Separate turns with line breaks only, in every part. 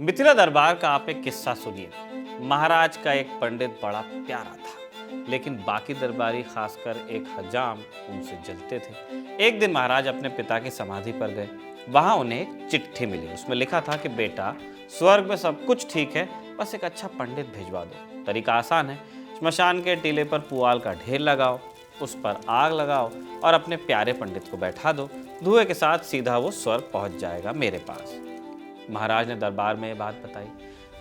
मिथिला दरबार का आप एक किस्सा सुनिए। महाराज का एक पंडित बड़ा प्यारा था, लेकिन बाकी दरबारी खासकर एक हजाम उनसे जलते थे। एक दिन महाराज अपने पिता की समाधि पर गए। वहां उन्हें एक चिट्ठी मिली। उसमें लिखा था कि बेटा, स्वर्ग में सब कुछ ठीक है, बस एक अच्छा पंडित भिजवा दो। तरीका आसान है। श्मशान के टीले पर पुआल का ढेर लगाओ, उस पर आग लगाओ और अपने प्यारे पंडित को बैठा दो। धुएं के साथ सीधा वो स्वर्ग पहुंच जाएगा मेरे पास। महाराज ने दरबार में ये बात बताई।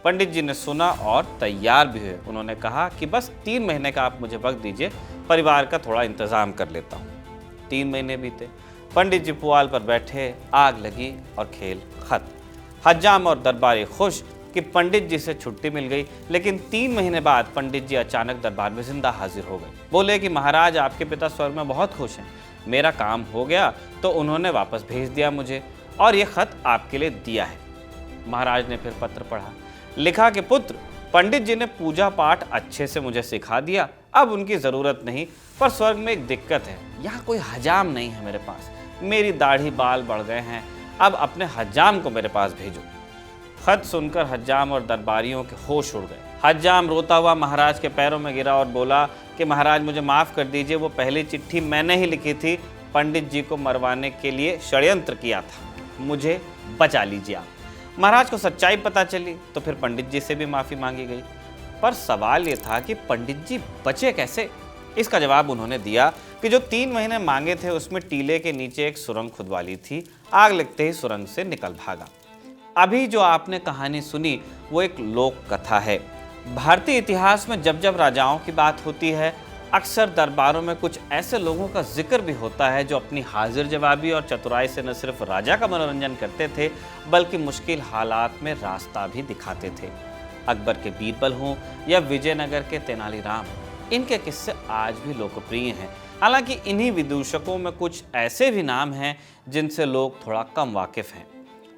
पंडित जी ने सुना और तैयार भी हुए। उन्होंने कहा कि बस 3 महीने का आप मुझे वक्त दीजिए, परिवार का थोड़ा इंतजाम कर लेता हूँ। 3 महीने बीते। पंडित जी पुआल पर बैठे, आग लगी और खेल खत्म। हज्जाम और दरबारी खुश कि पंडित जी से छुट्टी मिल गई, लेकिन 3 महीने बाद पंडित जी अचानक दरबार में जिंदा हाजिर हो गए। बोले कि महाराज, आपके पिता स्वर्ग में बहुत खुश हैं, मेरा काम हो गया तो उन्होंने वापस भेज दिया मुझे और ये खत आपके लिए दिया है। महाराज ने फिर पत्र पढ़ा। लिखा कि पुत्र, पंडित जी ने पूजा पाठ अच्छे से मुझे सिखा दिया, अब उनकी जरूरत नहीं, पर स्वर्ग में एक दिक्कत है, यहाँ कोई हजाम नहीं है मेरे पास। मेरी दाढ़ी बाल बढ़ गए हैं, अब अपने हजाम को मेरे पास भेजो। खत सुनकर हज्जाम और दरबारियों के होश उड़ गए। हज्जाम रोता हुआ महाराज के पैरों में गिरा और बोला कि महाराज, मुझे माफ कर दीजिए, वो पहली चिट्ठी मैंने ही लिखी थी। पंडित जी को मरवाने के लिए षड्यंत्र किया था, मुझे बचा लीजिए आप। महाराज को सच्चाई पता चली तो फिर पंडित जी से भी माफी मांगी गई। पर सवाल ये था कि पंडित जी बचे कैसे। इसका जवाब उन्होंने दिया कि जो 3 महीने मांगे थे उसमें टीले के नीचे एक सुरंग खुदवा ली थी। आग लगते ही सुरंग से निकल भागा। अभी जो आपने कहानी सुनी वो एक लोक कथा है। भारतीय इतिहास में जब जब राजाओं की बात होती है, अक्सर दरबारों में कुछ ऐसे लोगों का जिक्र भी होता है जो अपनी हाजिर जवाबी और चतुराई से न सिर्फ राजा का मनोरंजन करते थे, बल्कि मुश्किल हालात में रास्ता भी दिखाते थे। अकबर के बीरबल हों या विजयनगर के तेनालीराम, इनके किस्से आज भी लोकप्रिय हैं। हालांकि इन्हीं विदूषकों में कुछ ऐसे भी नाम हैं जिनसे लोग थोड़ा कम वाकिफ हैं।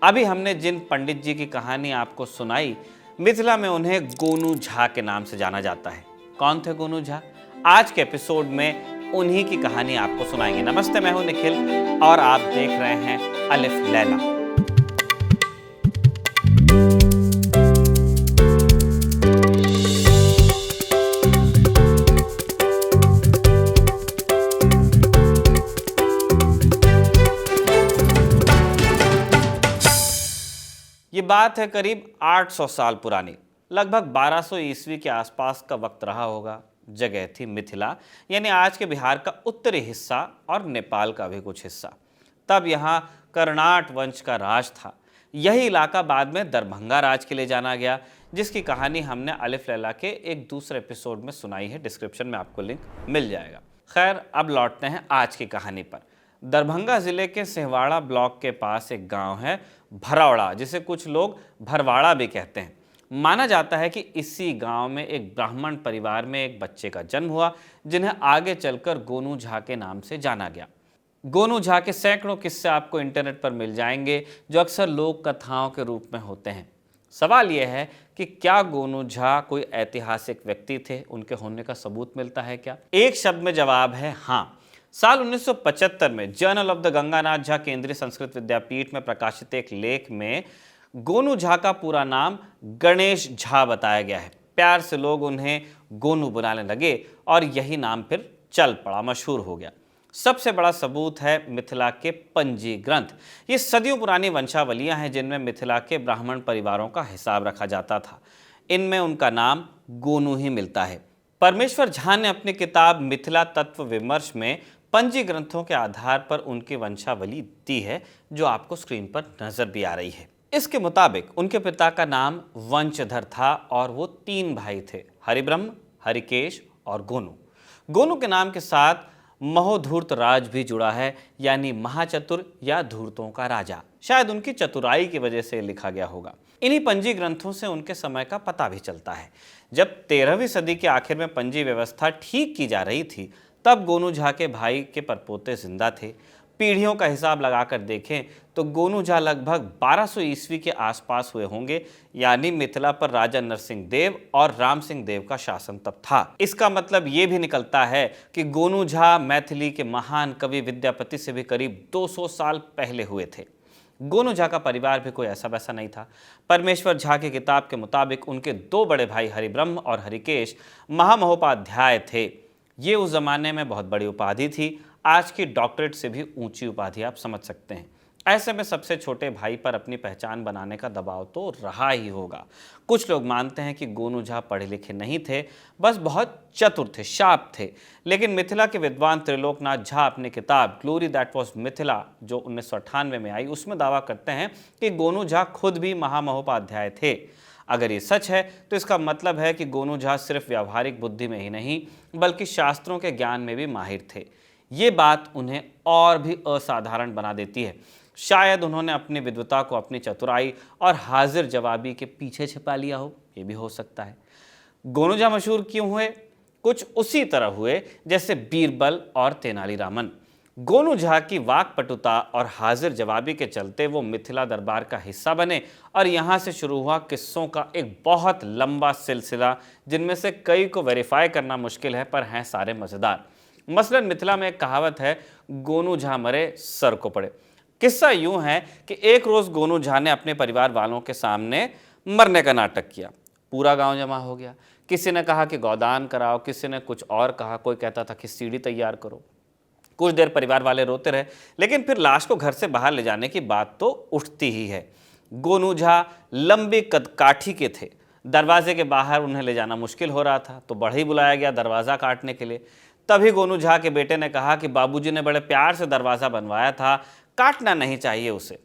अभी हमने जिन पंडित जी की कहानी आपको सुनाई, मिथिला में उन्हें गोनू झा के नाम से जाना जाता है। कौन थे गोनू झा? आज के एपिसोड में उन्हीं की कहानी आपको सुनाएंगे। नमस्ते, मैं हूं निखिल और आप देख रहे हैं अलिफ लैला। ये बात है करीब 800 साल पुरानी, लगभग 1200 ईस्वी के आसपास का वक्त रहा होगा। जगह थी मिथिला, यानी आज के बिहार का उत्तरी हिस्सा और नेपाल का भी कुछ हिस्सा। तब यहाँ कर्नाट वंश का राज था। यही इलाका बाद में दरभंगा राज के लिए जाना गया, जिसकी कहानी हमने अलिफ लैला के एक दूसरे एपिसोड में सुनाई है। डिस्क्रिप्शन में आपको लिंक मिल जाएगा। खैर, अब लौटते हैं आज की कहानी पर। दरभंगा जिले के सिहवाड़ा ब्लॉक के पास एक गांव है भरौड़ा, जिसे कुछ लोग भरवाड़ा भी कहते हैं। माना जाता है कि इसी गांव में एक ब्राह्मण परिवार में एक बच्चे का जन्म हुआ, जिन्हें आगे चलकर गोनू झा के नाम से जाना गया। गोनू झा के सैकड़ों किस्से आपको इंटरनेट पर मिल जाएंगे, जो अक्सर लोक कथाओं के रूप में होते हैं। सवाल यह है कि क्या गोनू झा कोई ऐतिहासिक व्यक्ति थे? उनके होने का सबूत मिलता है क्या? एक शब्द में जवाब है हाँ। साल 1975 में journal of the Ganganath Jha केंद्रीय संस्कृत विद्यापीठ में प्रकाशित एक लेख में गोनू झा का पूरा नाम गणेश झा बताया गया है। प्यार से लोग उन्हें गोनू बुलाने लगे और यही नाम फिर चल पड़ा, मशहूर हो गया। सबसे बड़ा सबूत है मिथिला के पंजी ग्रंथ। ये सदियों पुरानी वंशावलियां हैं जिनमें मिथिला के ब्राह्मण परिवारों का हिसाब रखा जाता था। इनमें उनका नाम गोनू ही मिलता है। परमेश्वर झा ने अपनी किताब मिथिला तत्व विमर्श में पंजी ग्रंथों के आधार पर उनकी वंशावली दी है, जो आपको स्क्रीन पर नजर भी आ रही है। इसके मुताबिक उनके पिता का नाम वंशधर था और वो 3 भाई थे, हरिब्रह्म, हरिकेश और गोनू। गोनू के नाम के साथ महोधूर्त राज भी जुड़ा है, यानी महाचतुर या धूर्तों का राजा। शायद उनकी चतुराई की वजह से लिखा गया होगा। इन्हीं पंजी ग्रंथों से उनके समय का पता भी चलता है। जब 13वीं सदी के आखिर में पंजी व्यवस्था ठीक की जा रही थी, तब गोनू झा के भाई के परपोते जिंदा थे। पीढ़ियों का हिसाब लगाकर देखें तो गोनू झा लगभग 1200 ईस्वी के आसपास हुए होंगे, यानी मिथिला पर राजा नरसिंह देव और राम सिंह देव का शासन तब था। इसका मतलब ये भी निकलता है कि गोनू झा मैथिली के महान कवि विद्यापति से भी करीब 200 साल पहले हुए थे। गोनू झा का परिवार भी कोई ऐसा वैसा नहीं था। परमेश्वर झा की किताब के मुताबिक उनके दो बड़े भाई हरिब्रह्म और हरिकेश महामहोपाध्याय थे। ये उस जमाने में बहुत बड़ी उपाधि थी, आज की डॉक्टरेट से भी ऊंची उपाधि, आप समझ सकते हैं। ऐसे में सबसे छोटे भाई पर अपनी पहचान बनाने का दबाव तो रहा ही होगा। कुछ लोग मानते हैं कि गोनू झा पढ़े लिखे नहीं थे, बस बहुत चतुर थे, शार्प थे। लेकिन मिथिला के विद्वान त्रिलोकनाथ झा अपनी किताब ग्लोरी दैट वाज मिथिला, जो 1998 में आई, उसमें दावा करते हैं कि गोनू झा खुद भी महामहोपाध्याय थे। अगर ये सच है तो इसका मतलब है कि गोनू झा सिर्फ व्यावहारिक बुद्धि में ही नहीं बल्कि शास्त्रों के ज्ञान में भी माहिर थे। ये बात उन्हें और भी असाधारण बना देती है। शायद उन्होंने अपनी विद्वता को अपनी चतुराई और हाजिर जवाबी के पीछे छिपा लिया हो, ये भी हो सकता है। गोनू झा मशहूर क्यों हुए? कुछ उसी तरह हुए जैसे बीरबल और तेनालीरामन। गोनू झा की वाकपटुता और हाजिर जवाबी के चलते वो मिथिला दरबार का हिस्सा बने और यहाँ से शुरू हुआ किस्सों का एक बहुत लंबा सिलसिला, जिनमें से कई को वेरीफाई करना मुश्किल है पर हैं सारे मज़ेदार। मसलन मिथिला में एक कहावत है, गोनू झा मरे सर को पड़े। किस्सा यूं है कि एक रोज गोनू झा ने अपने परिवार वालों के सामने मरने का नाटक किया। पूरा गांव जमा हो गया। किसी ने कहा कि गोदान कराओ, किसी ने कुछ और कहा, कोई कहता था कि सीढ़ी तैयार करो। कुछ देर परिवार वाले रोते रहे, लेकिन फिर लाश को घर से बाहर ले जाने की बात तो उठती ही है। गोनू झा लंबी कदकाठी के थे। दरवाजे के बाहर उन्हें ले जाना मुश्किल हो रहा था, तो बढ़ई बुलाया गया दरवाज़ा काटने के लिए। तभी गोनू झा के बेटे ने कहा कि बाबूजी ने बड़े प्यार से दरवाज़ा बनवाया था, काटना नहीं चाहिए उसे।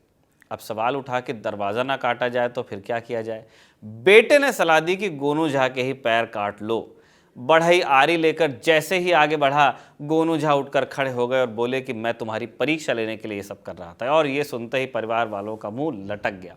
अब सवाल उठा कि दरवाज़ा ना काटा जाए तो फिर क्या किया जाए? बेटे ने सलाह दी कि गोनू झा के ही पैर काट लो। बढ़ई आरी लेकर जैसे ही आगे बढ़ा, गोनू झा उठकर खड़े हो गए और बोले कि मैं तुम्हारी परीक्षा लेने के लिए ये सब कर रहा था। और ये सुनते ही परिवार वालों का मुंह लटक गया।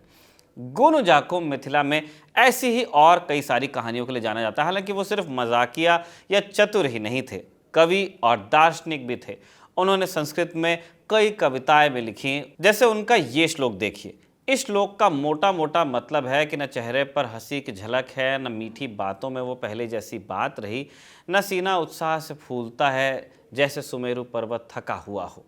गोनू झा को मिथिला में ऐसी ही और कई सारी कहानियों के लिए जाना जाता है। हालांकि वो सिर्फ मजाकिया या चतुर ही नहीं थे, कवि और दार्शनिक भी थे। उन्होंने संस्कृत में कई कविताएं भी लिखी, जैसे उनका ये श्लोक देखिए। इस श्लोक का मोटा मोटा मतलब है कि न चेहरे पर हंसी की झलक है, न मीठी बातों में वो पहले जैसी बात रही, न सीना उत्साह से फूलता है जैसे सुमेरु पर्वत थका हुआ हो।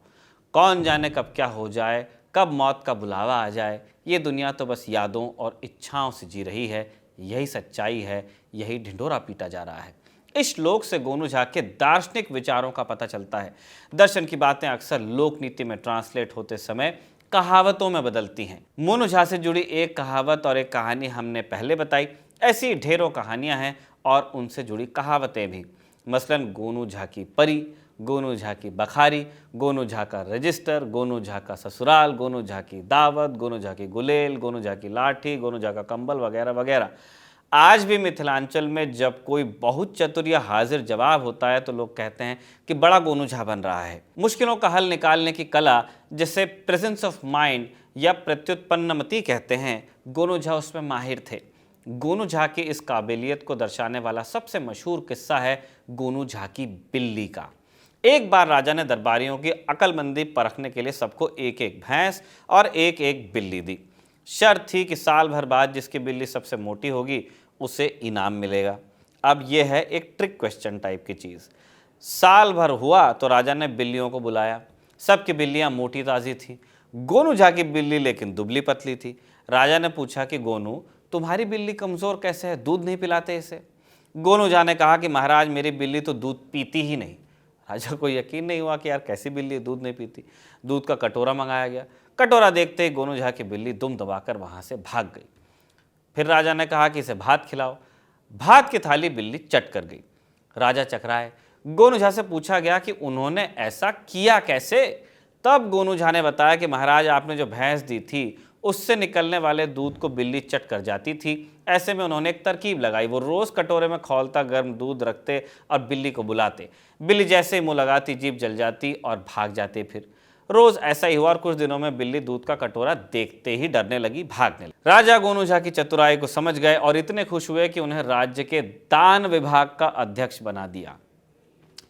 कौन जाने कब क्या हो जाए, कब मौत का बुलावा आ जाए। ये दुनिया तो बस यादों और इच्छाओं से जी रही है, यही सच्चाई है, यही ढिंढोरा पीटा जा रहा है। इस श्लोक से गोनू झा के दार्शनिक विचारों का पता चलता है। दर्शन की बातें अक्सर लोक नीति में ट्रांसलेट होते समय कहावतों में बदलती हैं। गोनू झा से जुड़ी एक कहावत और एक कहानी हमने पहले बताई। ऐसी ढेरों कहानियां हैं और उनसे जुड़ी कहावतें भी। मसलन गोनू झा की परी, गोनू झा की बखारी, गोनू झा का रजिस्टर, गोनू झा का ससुराल, गोनू झा की दावत, गोनू झा की गुलेल, गोनू झा की लाठी, गोनू झा का कंबल वगैरह वगैरह। आज भी मिथिलांचल में जब कोई बहुत चतुर या हाजिर जवाब होता है तो लोग कहते हैं कि बड़ा गोनू झा बन रहा है। मुश्किलों का हल निकालने की कला, जिसे प्रेजेंस ऑफ माइंड या प्रत्युत्पन्नमति कहते हैं, गोनू झा उसमें माहिर थे। गोनू झा की इस काबिलियत को दर्शाने वाला सबसे मशहूर किस्सा है गोनू झा की बिल्ली का। एक बार राजा ने दरबारियों की अक्लमंदी परखने के लिए सबको एक एक भैंस और एक एक बिल्ली दी। शर्त थी कि साल भर बाद जिसकी बिल्ली सबसे मोटी होगी उसे इनाम मिलेगा। अब यह है एक ट्रिक क्वेश्चन टाइप की चीज़। साल भर हुआ तो राजा ने बिल्लियों को बुलाया। सबकी बिल्लियां मोटी ताज़ी थी, गोनू झा की बिल्ली लेकिन दुबली पतली थी। राजा ने पूछा कि गोनू, तुम्हारी बिल्ली कमज़ोर कैसे है, दूध नहीं पिलाते इसे? गोनू झा ने कहा कि महाराज, मेरी बिल्ली तो दूध पीती ही नहीं। राजा को यकीन नहीं हुआ कि यार कैसी बिल्ली दूध नहीं पीती। दूध का कटोरा मंगाया गया। कटोरा देखते ही गोनू झा की बिल्ली दुम दबाकर वहाँ से भाग गई। फिर राजा ने कहा कि इसे भात खिलाओ। भात की थाली बिल्ली चट कर गई। राजा चकराए। गोनू झा से पूछा गया कि उन्होंने ऐसा किया कैसे? तब गोनू झा ने बताया कि महाराज, आपने जो भैंस दी थी उससे निकलने वाले दूध को बिल्ली चट कर जाती थी। ऐसे में उन्होंने एक तरकीब लगाई। वो रोज़ कटोरे में खौलता गर्म दूध रखते और बिल्ली को बुलाते। बिल्ली जैसे ही मुँह लगाती जीभ जल जाती और भाग जाते। फिर रोज ऐसा ही हुआ और कुछ दिनों में बिल्ली दूध का कटोरा देखते ही डरने लगी, भागने लगी। राजा गोनू झा की चतुराई को समझ गए और इतने खुश हुए कि उन्हें राज्य के दान विभाग का अध्यक्ष बना दिया।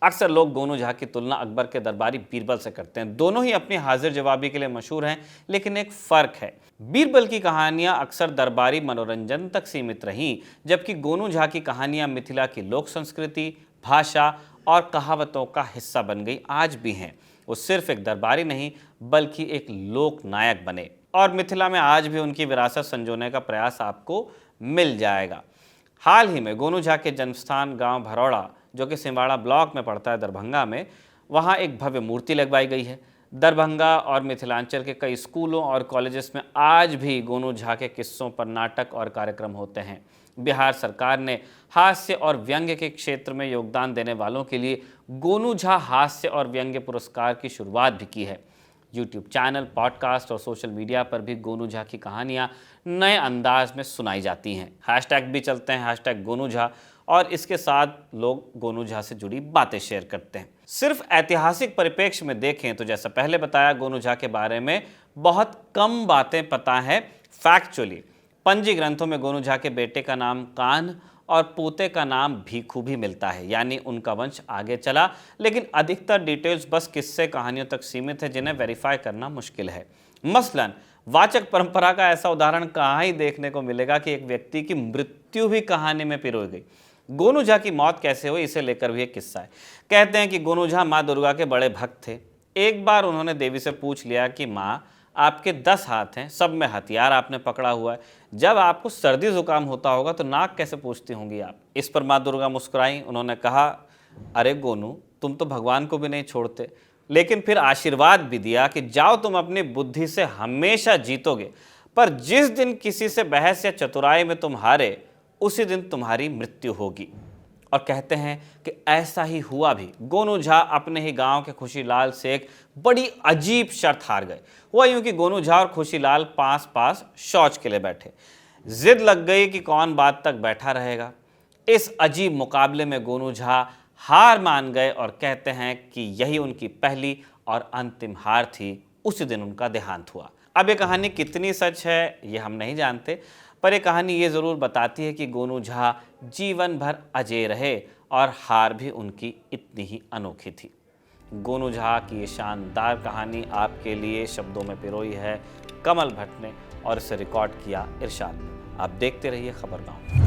अक्सर लोग गोनू झा की तुलना अकबर के दरबारी बीरबल से करते हैं। दोनों ही अपनी हाजिर जवाबी के लिए मशहूर हैं, लेकिन एक फ़र्क है। बीरबल की कहानियां अक्सर दरबारी मनोरंजन तक सीमित रहीं, जबकि गोनू झा की कहानियां मिथिला की लोक संस्कृति, भाषा और कहावतों का हिस्सा बन गई, आज भी हैं। वो सिर्फ एक दरबारी नहीं बल्कि एक लोक नायक बने। और मिथिला में आज भी उनकी विरासत संजोने का प्रयास आपको मिल जाएगा। हाल ही में गोनू झा के जन्मस्थान गांव भरौड़ा, जो कि सिंवाड़ा ब्लॉक में पड़ता है दरभंगा में, वहां एक भव्य मूर्ति लगवाई गई है। दरभंगा और मिथिलांचल के कई स्कूलों और कॉलेजेस में आज भी गोनू झा के किस्सों पर नाटक और कार्यक्रम होते हैं। बिहार सरकार ने हास्य और व्यंग्य के क्षेत्र में योगदान देने वालों के लिए गोनू झा हास्य और व्यंग्य पुरस्कार की शुरुआत भी की है। यूट्यूब चैनल, पॉडकास्ट और सोशल मीडिया पर भी गोनू झा की कहानियां नए अंदाज में सुनाई जाती हैं। हैशटैग भी चलते हैं, हैशटैग गोनू झा, और इसके साथ लोग गोनू झा से जुड़ी बातें शेयर करते हैं। सिर्फ ऐतिहासिक परिप्रेक्ष्य में देखें तो जैसा पहले बताया, गोनू झा के बारे में बहुत कम बातें पता है फैक्चुअली। पंजी ग्रंथों में गोनू झा के बेटे का नाम कान्ह और पोते का नाम भीखू भी मिलता है, यानी उनका वंश आगे चला, लेकिन अधिकतर डिटेल्स बस किस्से कहानियों तक सीमित है जिन्हें वेरीफाई करना मुश्किल है। मसलन वाचक परंपरा का ऐसा उदाहरण कहाँ ही देखने को मिलेगा कि एक व्यक्ति की मृत्यु भी कहानी में पिरोई गई। गोनू झा की मौत कैसे हुई, इसे लेकर भी एक किस्सा है। कहते हैं कि गोनू झा माँ दुर्गा के बड़े भक्त थे। एक बार उन्होंने देवी से पूछ लिया कि माँ, आपके 10 हाथ हैं, सब में हथियार आपने पकड़ा हुआ है, जब आपको सर्दी जुकाम होता होगा तो नाक कैसे पूछती होंगी आप? इस पर माँ दुर्गा मुस्कुराई। उन्होंने कहा, अरे गोनू, तुम तो भगवान को भी नहीं छोड़ते। लेकिन फिर आशीर्वाद भी दिया कि जाओ, तुम अपनी बुद्धि से हमेशा जीतोगे, पर जिस दिन किसी से बहस या चतुराई में तुम हारे, उसी दिन तुम्हारी मृत्यु होगी। और कहते हैं कि ऐसा ही हुआ भी। गोनू झा अपने ही गांव के खुशीलाल से एक बड़ी अजीब शर्त हार गए। हुआ यूं कि गोनू झा और खुशीलाल पास पास शौच के लिए बैठे। जिद लग गई कि कौन बात तक बैठा रहेगा। इस अजीब मुकाबले में गोनू झा हार मान गए और कहते हैं कि यही उनकी पहली और अंतिम हार थी। उसी दिन उनका देहांत हुआ। अब ये कहानी कितनी सच है ये हम नहीं जानते, पर यह कहानी ये ज़रूर बताती है कि गोनू झा जीवन भर अजय रहे और हार भी उनकी इतनी ही अनोखी थी। गोनू झा की ये शानदार कहानी आपके लिए शब्दों में पिरोई है कमल भट्ट ने, और इसे रिकॉर्ड किया इरशाद। आप देखते रहिए खबरगांव।